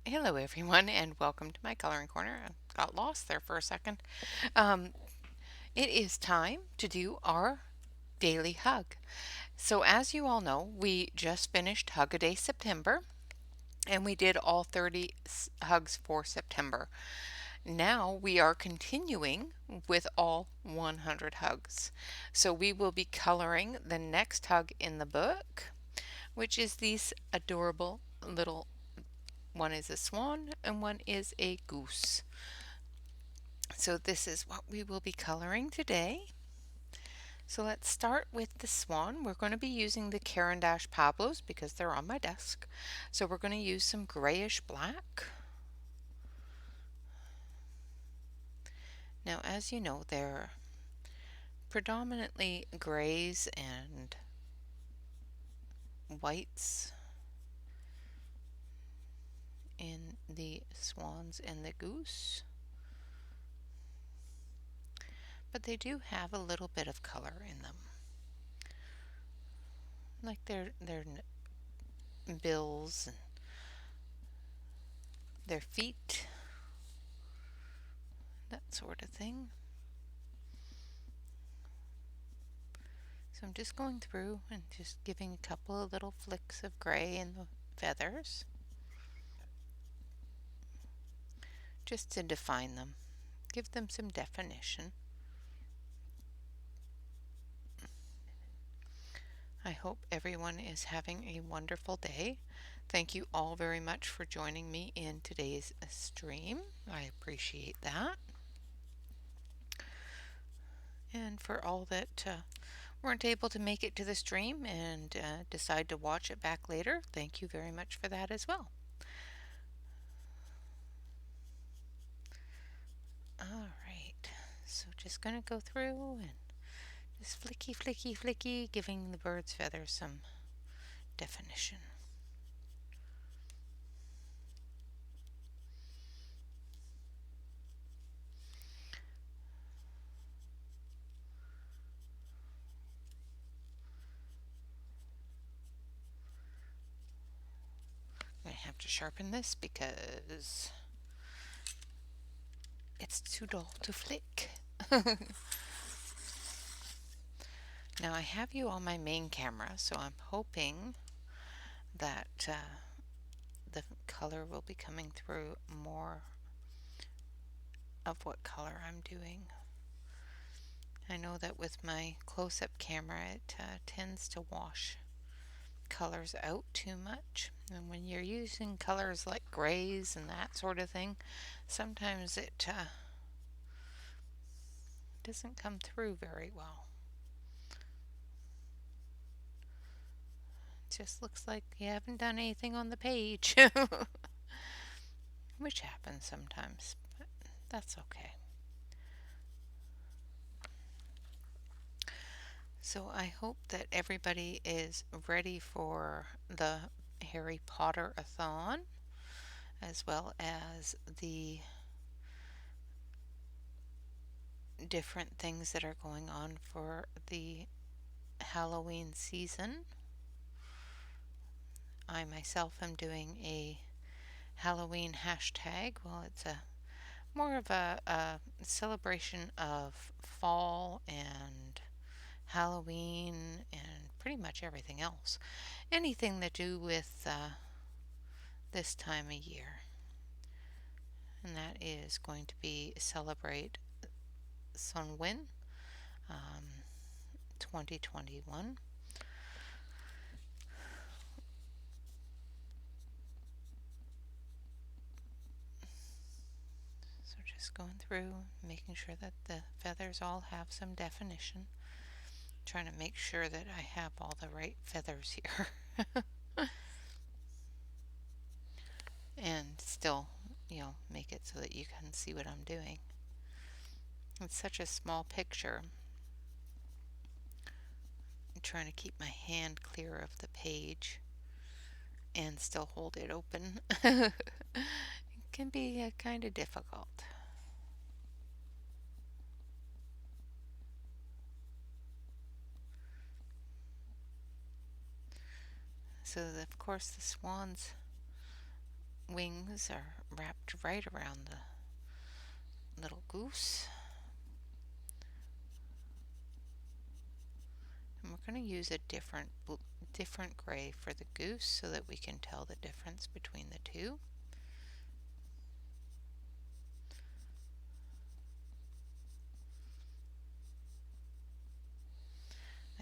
Hello everyone and welcome to my coloring corner. I got lost there for a second. Um, it is time to do our daily hug. So as you all know, we just finished Hug a Day September and we did all 30 hugs for September. Now we are continuing with all 100 hugs. So we will be coloring the next hug in the book, which is these adorable little one is a swan and one is a goose. So this is what we will be coloring today. So let's start with the swan. We're going to be using the Caran d'Ache Pablos because they're on my desk. So we're going to use some grayish black. Now as you know, they're predominantly grays and whites in the swans and the goose. But they do have a little bit of color in them. Like their bills and their feet, that sort of thing. So I'm just going through and just giving a couple of little flicks of gray in the feathers just to define them, give them some definition. I hope everyone is having a wonderful day. Thank you all very much for joining me in today's stream. I appreciate that. And for all that weren't able to make it to the stream and decide to watch it back later, thank you very much for that as well. Alright, so just going to go through and just flicky, flicky, flicky, giving the bird's feathers some definition. I'm going to have to sharpen this because it's too dull to flick. Now I have you on my main camera, so I'm hoping that the color will be coming through more of what color I'm doing. I know that with my close-up camera it tends to wash colors out too much, and when you're using colors like grays and that sort of thing, sometimes it doesn't come through very well. It just looks like you haven't done anything on the page, which happens sometimes, but that's okay. So I hope that everybody is ready for the Harry Potter-a-thon, as well as the different things that are going on for the Halloween season. I myself am doing a Halloween hashtag. Well, it's a more of a celebration of fall and Halloween and pretty much everything else. Anything to do with this time of year. And that is going to be celebrate Sunwin 2021. So just going through, making sure that the feathers all have some definition. Trying to make sure that I have all the right feathers here. And still, make it so that you can see what I'm doing. It's such a small picture. I'm trying to keep my hand clear of the page and still hold it open. It can be kind of difficult. So of course the swans wings are wrapped right around the little goose. And we're going to use a different gray for the goose so that we can tell the difference between the two.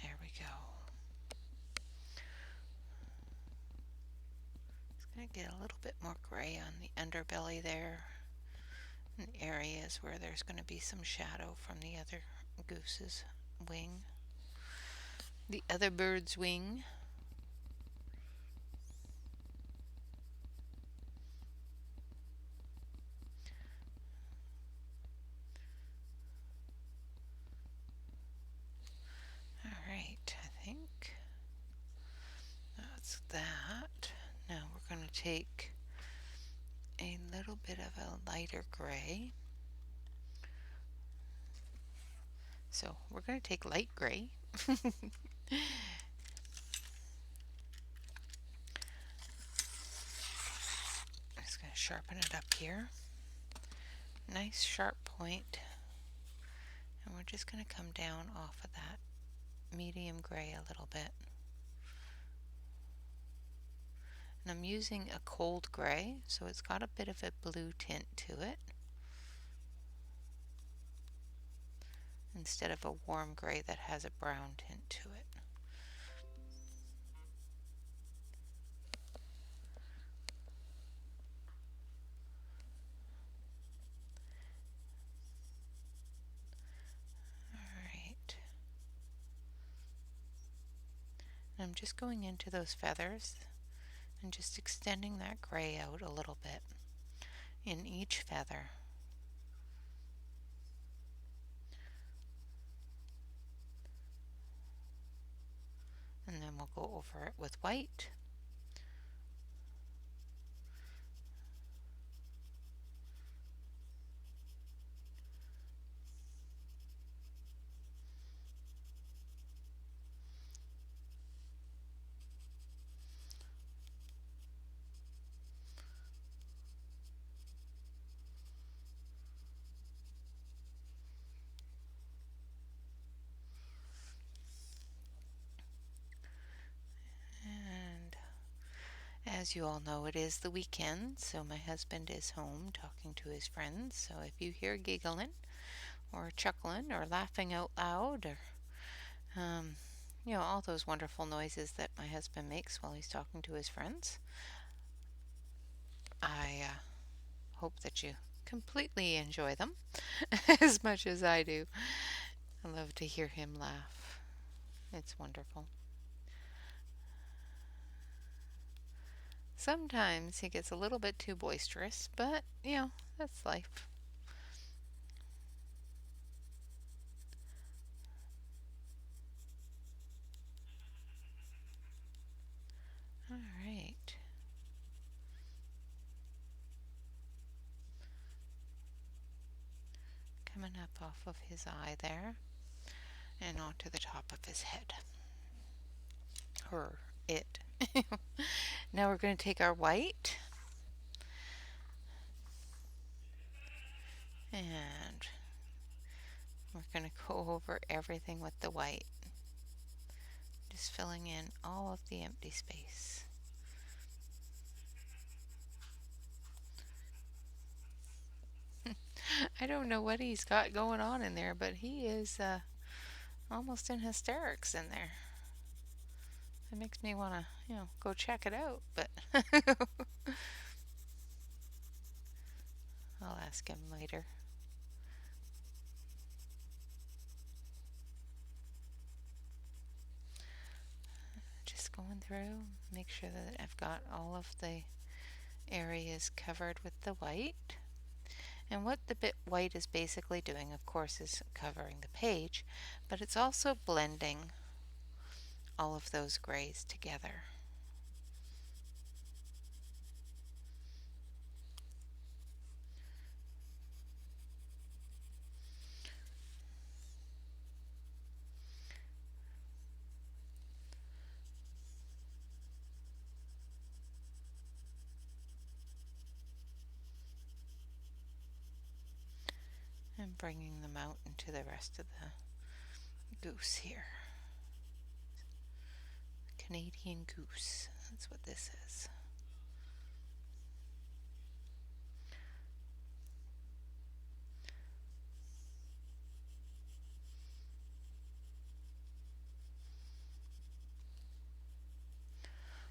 There we go. Just going to get a little bit more gray on the underbelly there, and areas where there's going to be some shadow from the other goose's wing. The other bird's wing. Alright, I think that's that. Now we're going to take a little bit of a lighter gray. So we're going to take light gray. I'm just going to sharpen it up here. Nice sharp point. And we're just going to come down off of that medium gray a little bit. And I'm using a cold gray, so it's got a bit of a blue tint to it, instead of a warm gray that has a brown tint to it. Alright. I'm just going into those feathers and just extending that gray out a little bit in each feather. And then we'll go over it with white. And as you all know, it is the weekend, so my husband is home talking to his friends. So if you hear giggling or chuckling or laughing out loud, or all those wonderful noises that my husband makes while he's talking to his friends, I hope that you completely enjoy them as much as I do. I love to hear him laugh. It's wonderful. Sometimes he gets a little bit too boisterous, but that's life. All right. Coming up off of his eye there and onto the top of his head. Or it. Now we're going to take our white and we're going to go over everything with the white, just filling in all of the empty space. I don't know what he's got going on in there, but he is almost in hysterics in there. It makes me want to, go check it out, but I'll ask him later. Just going through, make sure that I've got all of the areas covered with the white. And what the bit white is basically doing, of course, is covering the page, but it's also blending all of those grays together. I'm bringing them out into the rest of the goose here. Canadian goose, that's what this is.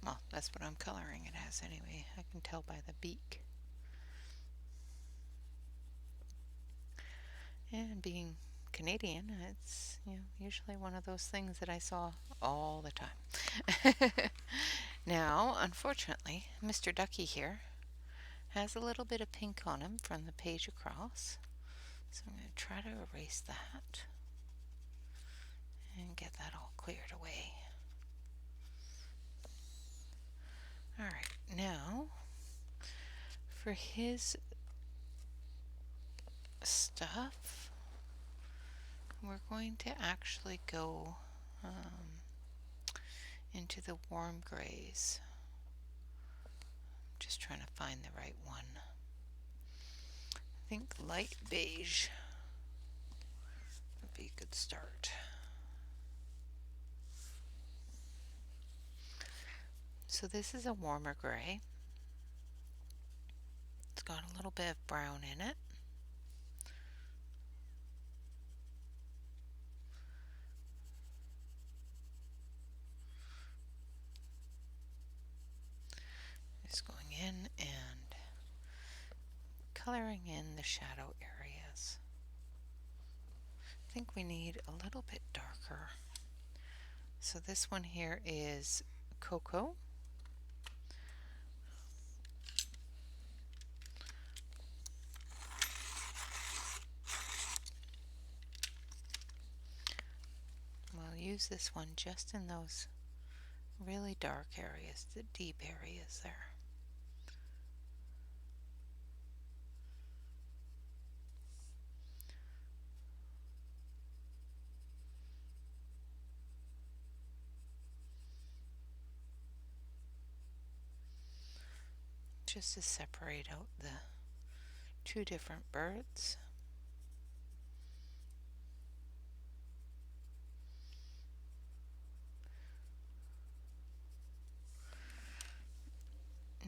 Well, that's what I'm coloring it as anyway. I can tell by the beak. And being Canadian, it's usually one of those things that I saw all the time. Now, unfortunately, Mr. Ducky here has a little bit of pink on him from the page across. So I'm going to try to erase that and get that all cleared away. Alright, now for his stuff, we're going to actually go into the warm grays. Just trying to find the right one. I think light beige would be a good start. So this is a warmer gray. It's got a little bit of brown in it. Just going in and coloring in the shadow areas. I think we need a little bit darker. So this one here is cocoa. We'll use this one just in those really dark areas, the deep areas there. Just to separate out the two different birds.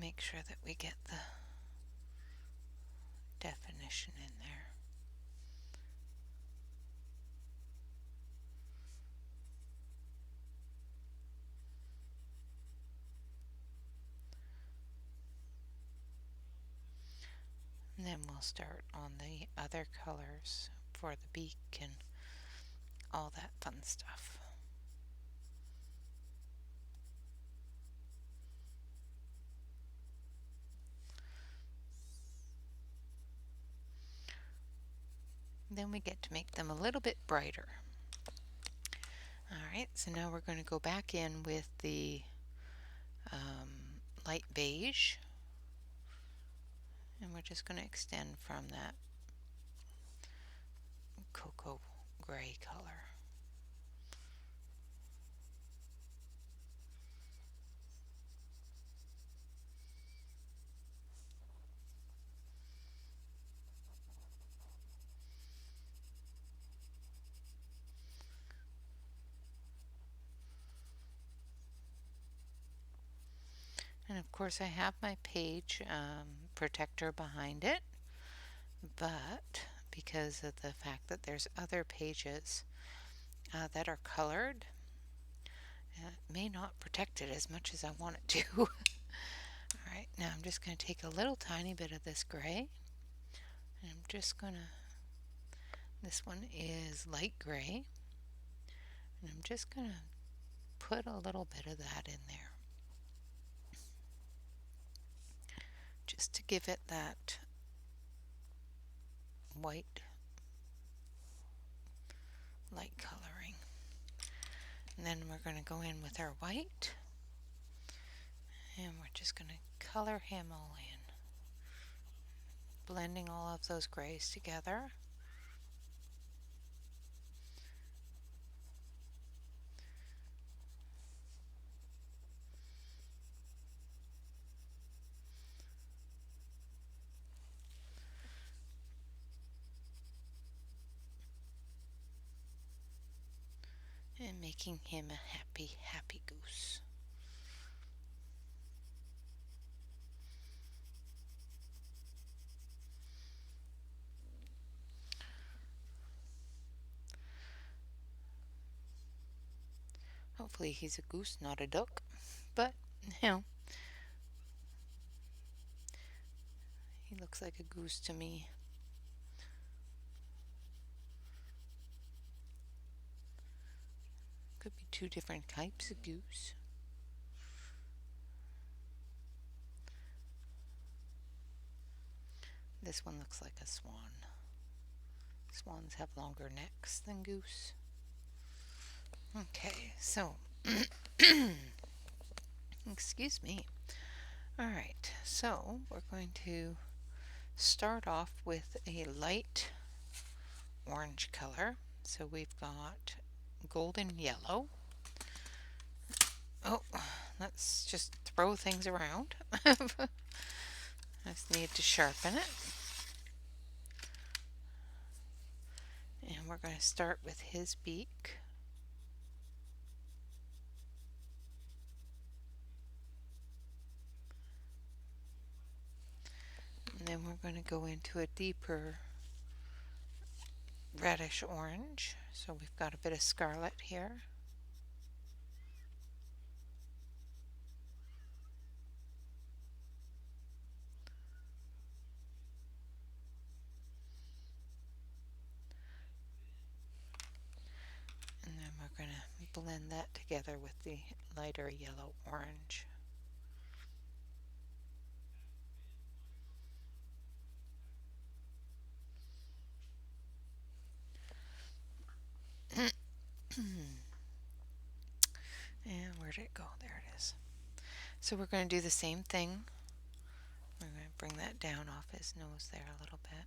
Make sure that we get the definition in there. And then we'll start on the other colors for the beak and all that fun stuff. Then we get to make them a little bit brighter. Alright, so now we're going to go back in with the light beige, and we're just going to extend from that cocoa gray color. And of course I have my page protector behind it, but because of the fact that there's other pages that are colored, it may not protect it as much as I want it to. Alright, now I'm just going to take a little tiny bit of this gray, and I'm just going to, this one is light gray, and I'm just going to put a little bit of that in there, just to give it that white light coloring. And then we're going to go in with our white, and we're just going to color him all in, blending all of those grays together. making him a happy, happy goose. Hopefully he's a goose, not a duck. But, you know, he looks like a goose to me. Could be two different types of goose. This one looks like a swan. Swans have longer necks than goose. Okay, so, excuse me. Alright, so we're going to start off with a light orange color. So we've got golden yellow. Oh, let's just throw things around. I just need to sharpen it. And we're going to start with his beak. And then we're going to go into a deeper reddish orange. So we've got a bit of scarlet here. And then we're going to blend that together with the lighter yellow orange. And where did it go? There it is. So we're going to do the same thing. We're going to bring that down off his nose there a little bit.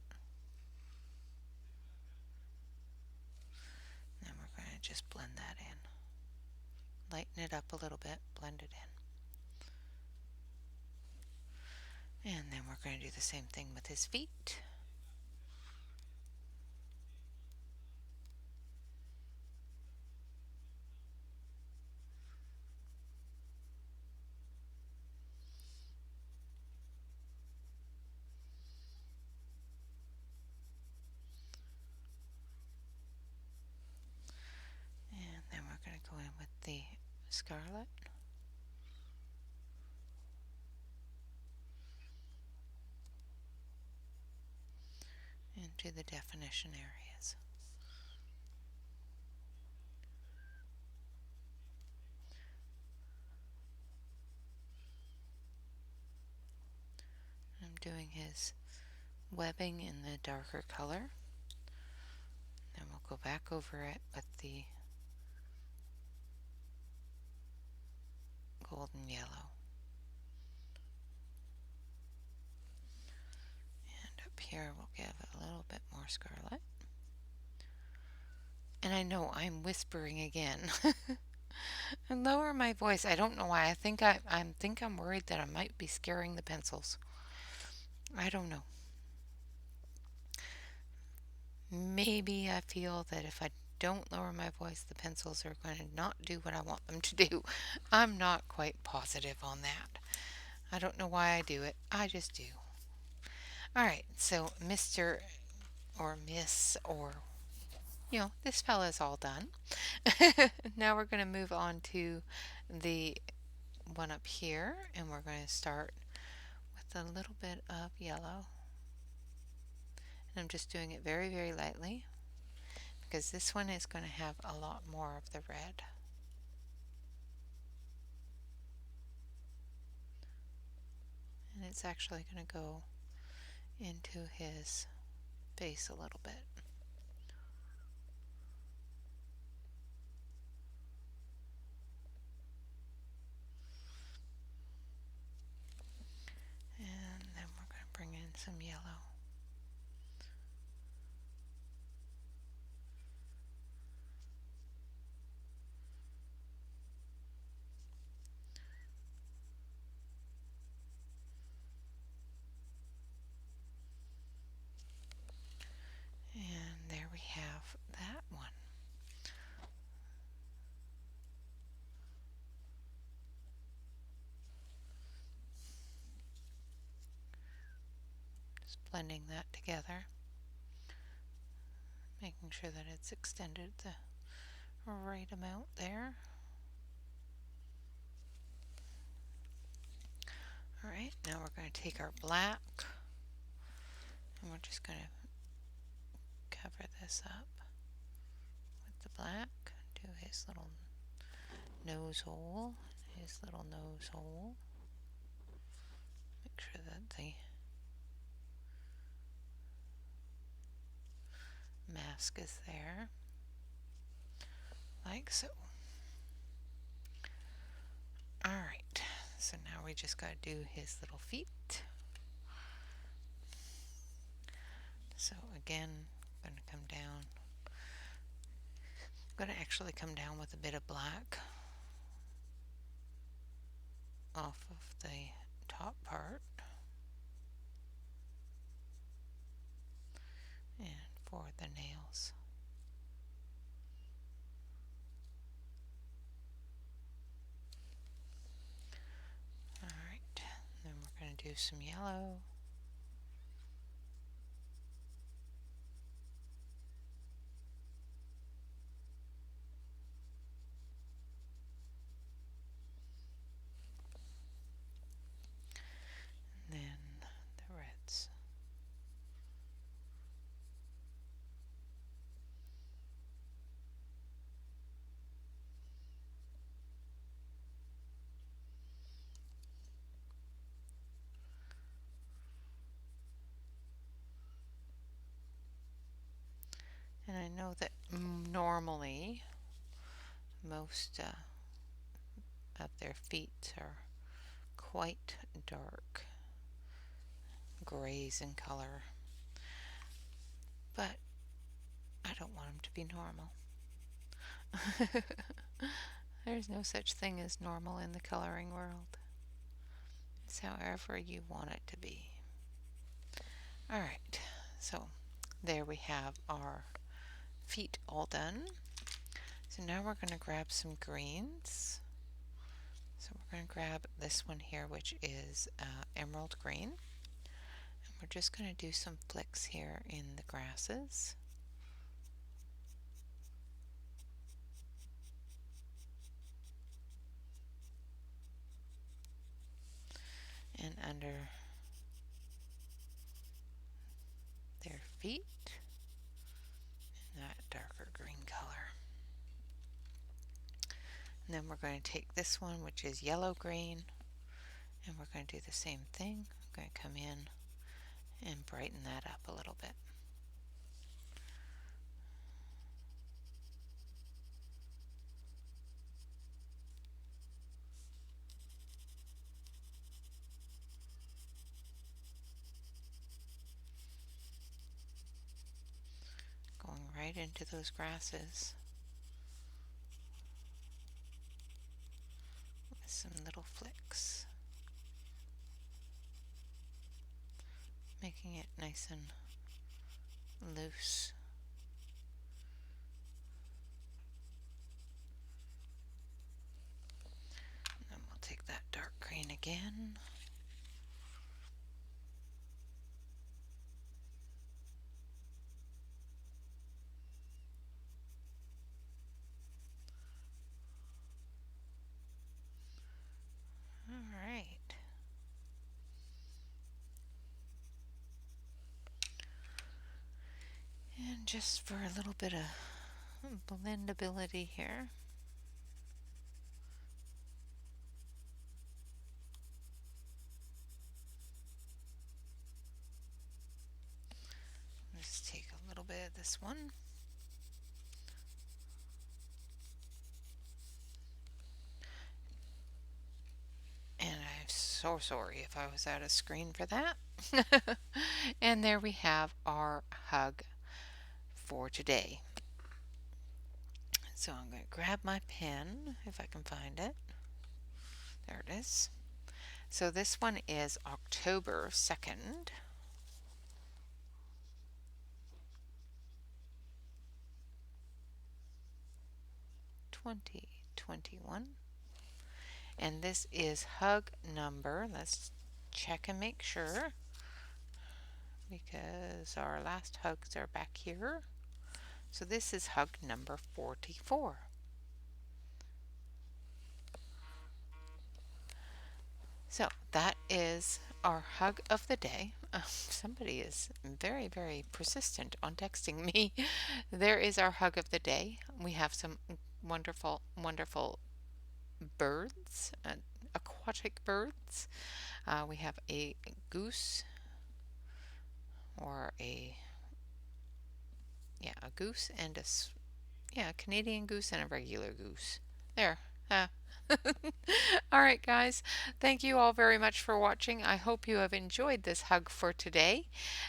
And we're going to just blend that in. Lighten it up a little bit, blend it in. And then we're going to do the same thing with his feet. And then we're going to go in with the scarlet. Into the definition areas. I'm doing his webbing in the darker color. Then we'll go back over it with the golden yellow. And up here we'll give it a little bit more scarlet. And I know I'm whispering again. And lower my voice. I don't know why. I think I'm worried that I might be scaring the pencils. I don't know. Maybe I feel that if I don't lower my voice, the pencils are going to not do what I want them to do. I'm not quite positive on that. I don't know why I do it. I just do. Alright, so Mr. or Miss or, this fella's all done. Now we're going to move on to the one up here, and we're going to start with a little bit of yellow. And I'm just doing it very, very lightly because this one is going to have a lot more of the red. And it's actually going to go into his face a little bit. And then we're going to bring in some yellow. And there we have that one. blending that together, making sure that it's extended the right amount there. Alright, now we're going to take our black and we're just going to cover this up with the black. Do his little nose hole, his little nose hole. Make sure that the mask is there, like so. Alright, so now we just got to do his little feet. So again, I'm going to come down. I'm going to actually come down with a bit of black off of the top part. And for the nails. Alright, then we're going to do some yellow. And then the reds. And I know that normally most of their feet are quite dark grays in color, but I don't want them to be normal. There's no such thing as normal in the coloring world. It's however you want it to be. Alright, so there we have our feet all done. So now we're going to grab some greens. So we're going to grab this one here, which is emerald green. And we're just going to do some flicks here in the grasses. And under their feet in that darker green color. And then we're going to take this one, which is yellow green, and we're going to do the same thing. I'm going to come in and brighten that up a little bit. Going right into those grasses with some little flicks, making it nice and loose. And then we'll take that dark green again. Alright. And just for a little bit of blendability here, let's take a little bit of this one. And I'm so sorry if I was out of screen for that. And there we have our hug for today. So I'm going to grab my pen if I can find it. There it is. So this one is October 2nd. 2021. And this is hug number. Let's check and make sure. because our last hugs are back here. So this is hug number 44. So that is our hug of the day. Somebody is very, very persistent on texting me. There is our hug of the day. We have some wonderful, wonderful birds, aquatic birds. We have a goose, or a goose and a Canadian goose and a regular goose. There. Uh, all right, guys. Thank you all very much for watching. I hope you have enjoyed this hug for today.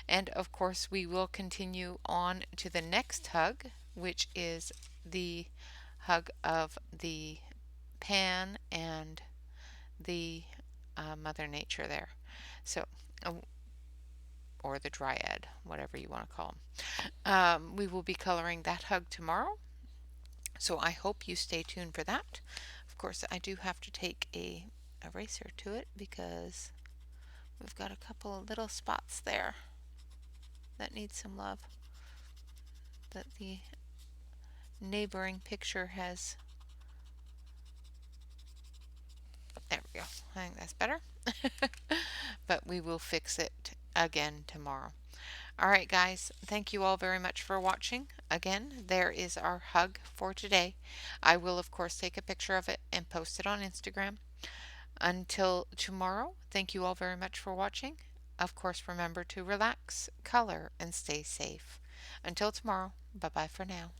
And of course, we will continue on to the next hug, which is the hug of the pan and the Mother Nature there. So, uh, or the dryad, whatever you want to call them. We will be coloring that hug tomorrow. So I hope you stay tuned for that. Of course, I do have to take a eraser to it because we've got a couple of little spots there that need some love that the neighboring picture has. There we go. I think that's better. But we will fix it again tomorrow. All right, guys. Thank you all very much for watching. Again, there is our hug for today. I will, of course, take a picture of it and post it on Instagram. Until tomorrow, thank you all very much for watching. Of course, remember to relax, color, and stay safe. Until tomorrow, bye bye for now.